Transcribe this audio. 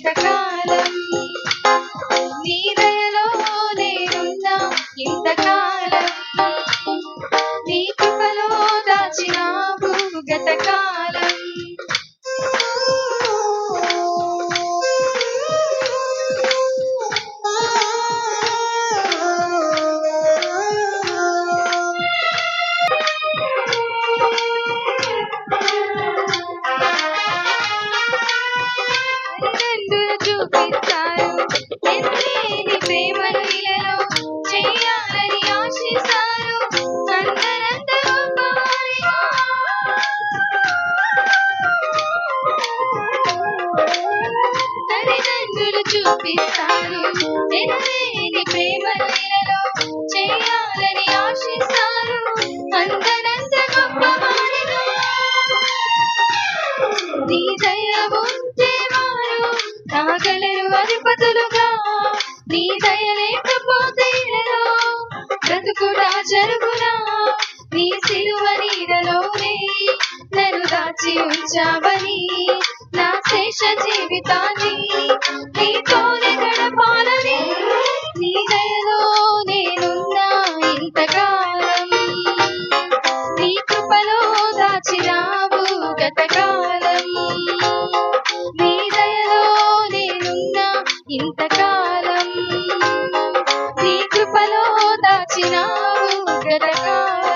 ఇంతకాలం నీ దయలో నేనున్నా ఇంతకాలం నీ కృపలో దాచినావు గతకాలం చూపిస్తారు ఎనలేని ప్రేమ నీలలో చేయాలని ఆశిస్తారు అందరంత గొప్పవారిగా తల్లిదండ్రులు చూపిస్తారు ఎనలేని ప్రేమ నీలలో చేయాలని ఆశిస్తారు అందరంత గొప్పవారిగా నీ దయ ఉంటే వారు నాగలరు అధిపతులుగా నీ దయ లేకపోతే బ్రతుకుడా జరుగునా నీ సిలువ నీడలోనే నన్ను దాచి ఉంచావని నా శేష జీవితాన్ని నీతోనే గడపాలని నీ దయలో నేనున్నా ఇంతకాలం నీ కృపలో దాచినావు గతకాలం నీ దయలో నేనున్నా ఇంతకాలం నీ కృపలో దాచినావు గతకాలం